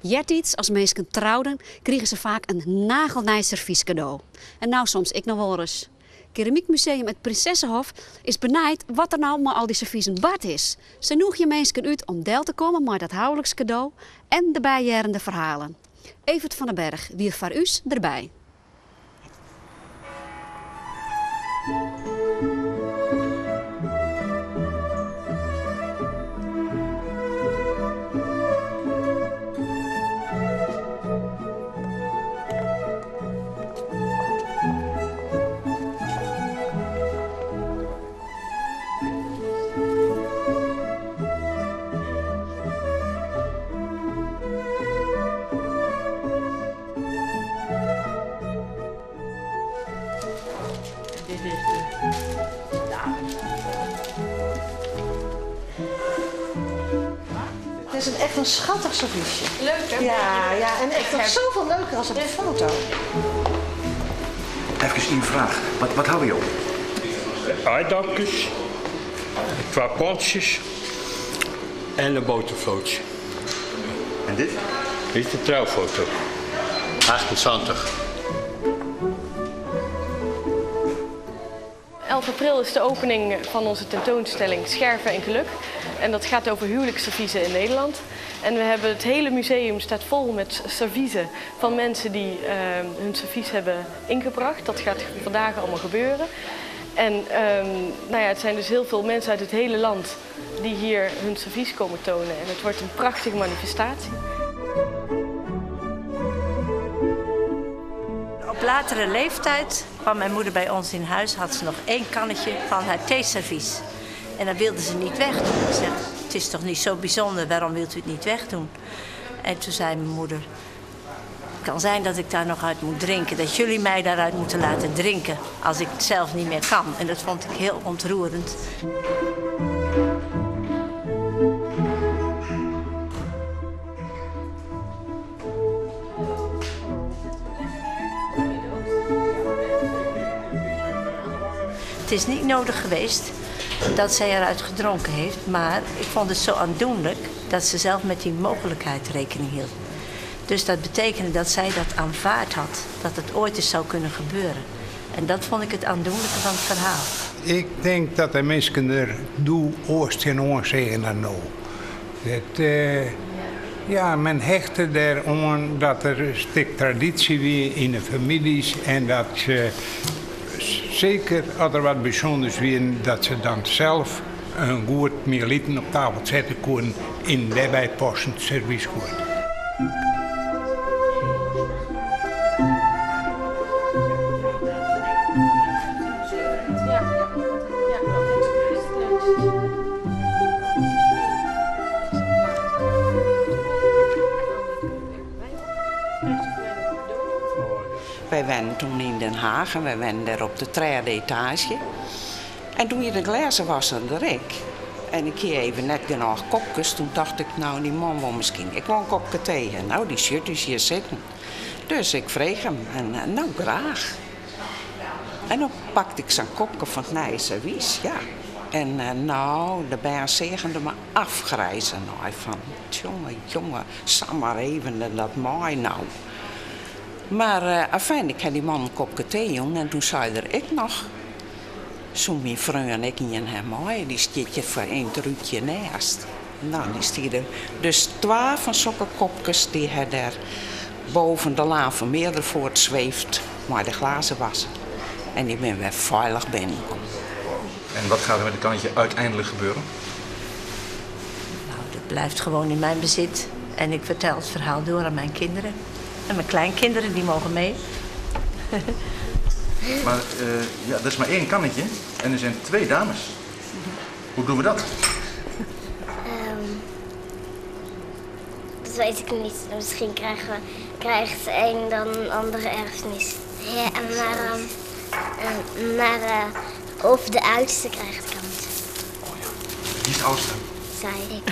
Jertiets, als mensen trouwden, kregen ze vaak een nagelnice servies cadeau. En nou soms ik nog wel eens. Keramiekmuseum het Prinsessenhof is benijd wat er nou met al die serviezen bad is. Ze noeg je mensen uit om deel te komen met dat huwelijks cadeau en de bijjerende verhalen. Evert van den Berg, wie voor u erbij. Het is echt een schattig serviesje. Leuk, hè? Ja, en echt nog zoveel leuker als op de foto. Even een vraag. Wat hou je op? Aardappels, 2 ponsjes en een botervlootje. En dit? Dit is de trouwfoto. 28. 11 april is de opening van onze tentoonstelling Scherven en Geluk. En dat gaat over huwelijksserviezen in Nederland. En we hebben het hele museum staat vol met serviezen van mensen die hun servies hebben ingebracht. Dat gaat vandaag allemaal gebeuren. En het zijn dus heel veel mensen uit het hele land die hier hun servies komen tonen. En het wordt een prachtige manifestatie. Op latere leeftijd kwam mijn moeder bij ons in huis, had ze nog 1 kannetje van haar theeservies. En dat wilde ze niet wegdoen. Ze zei, het is toch niet zo bijzonder, waarom wilt u het niet wegdoen? En toen zei mijn moeder, het kan zijn dat ik daar nog uit moet drinken. Dat jullie mij daaruit moeten laten drinken als ik het zelf niet meer kan. En dat vond ik heel ontroerend. Het is niet nodig geweest dat zij eruit gedronken heeft, maar ik vond het zo aandoenlijk dat ze zelf met die mogelijkheid rekening hield. Dus dat betekende dat zij dat aanvaard had, dat het ooit eens zou kunnen gebeuren. En dat vond ik het aandoenlijke van het verhaal. Ik denk dat de mensen er doen oost en oor zeggen dan nou. Men hechtte eraan dat er een stuk traditie weer in de families en dat ze zeker als er wat bijzonders weer, dat ze dan zelf een goed mieliten op tafel zetten kunnen in daarbij passend servies goed. Wij woonden toen in Den Haag en wij woonden daar op de 3e etage. En toen je de glazen wassen direct. En ik kreeg even net genoeg kopjes. Toen dacht ik, nou die man wil misschien ik wil een kopje thee. En nou die shirt is hier zitten. Dus ik vreeg hem en nou graag. En dan pakte ik zo'n kopje van het nieuwe servies, ja. En de ben zegende me afgrijzen. Nou, van, jongen, sam maar even en dat mooi nou. Maar uiteindelijk had die man een kopje thee en toen zei er ik nog. Zo mijn vriend en ik in hem mooi, die stiet je voor 1 truutje naast. Nou, die stiet er. Dus 2 van zulke kopjes die hij daar boven de laan van Meerdervoort zweeft, maar de glazen wassen. En die ben weer veilig binnengekomen. En wat gaat er met het kannetje uiteindelijk gebeuren? Nou, dat blijft gewoon in mijn bezit. En ik vertel het verhaal door aan mijn kinderen. En mijn kleinkinderen, die mogen mee. Maar dat is maar 1 kannetje en er zijn 2 dames. Hoe doen we dat? Dat weet ik niet. Misschien krijgt de een dan een andere erfenis. Ja, maar of de oudste krijgt kans. Oh ja. Wie is de oudste? Zei ik.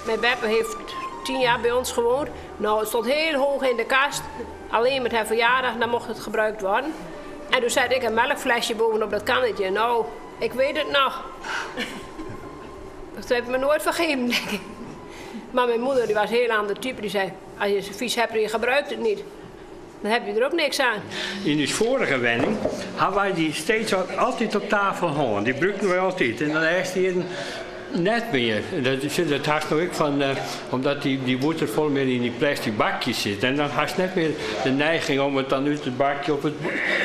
Mijn Beppe heeft 10 jaar bij ons gewoond. Nou, het stond heel hoog in de kast. Alleen met haar verjaardag, dan mocht het gebruikt worden. En toen zette ik een melkflesje bovenop dat kannetje. Nou, ik weet het nog. Dat heb ik me nooit vergeven, denk ik. Maar mijn moeder die was een heel ander type. Die zei, als je servies hebt en je gebruikt het niet, dan heb je er ook niks aan. In de vorige wenning hadden wij die steeds altijd op tafel hangen. Die gebruikten wij altijd. En dan eerst hier net meer. Dat had nou ook van, omdat die boter vol meer in die plastic bakjes zit. En dan had je net meer de neiging om het dan uit het bakje op het...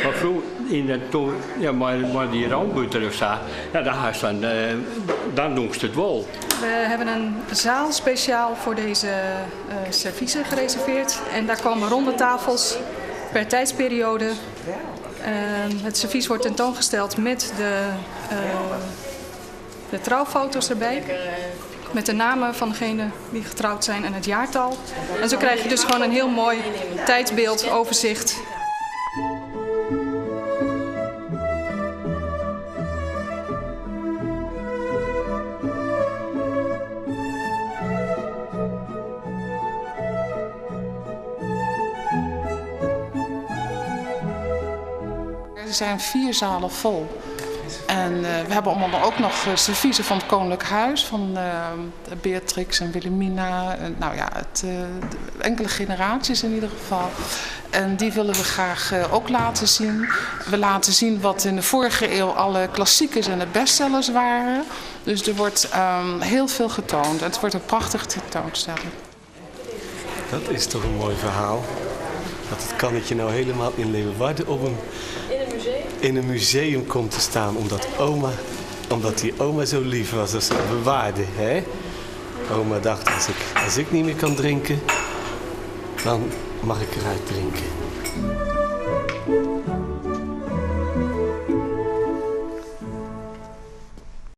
Maar vroeger, maar die roombutter of zo, ja, dan doen ze het wel. We hebben een zaal speciaal voor deze serviezen gereserveerd. En daar komen ronde tafels per tijdsperiode. Het servies wordt tentoongesteld met de trouwfoto's erbij. Met de namen van degenen die getrouwd zijn en het jaartal. En zo krijg je dus gewoon een heel mooi tijdsbeeld, overzicht. Er zijn 4 zalen vol. En we hebben allemaal ook nog serviezen van het Koninklijk Huis, van Beatrix en Wilhelmina. Nou ja, enkele generaties in ieder geval. En die willen we graag ook laten zien. We laten zien wat in de vorige eeuw alle klassiekers en de bestsellers waren. Dus er wordt heel veel getoond. Het wordt een prachtige tentoonstelling. Dat is toch een mooi verhaal. Dat het kannetje nou helemaal in Leeuwarden in een museum komt te staan. Omdat die oma zo lief was, dat ze het bewaarde. Hè? Oma dacht, als ik niet meer kan drinken, dan mag ik eruit drinken.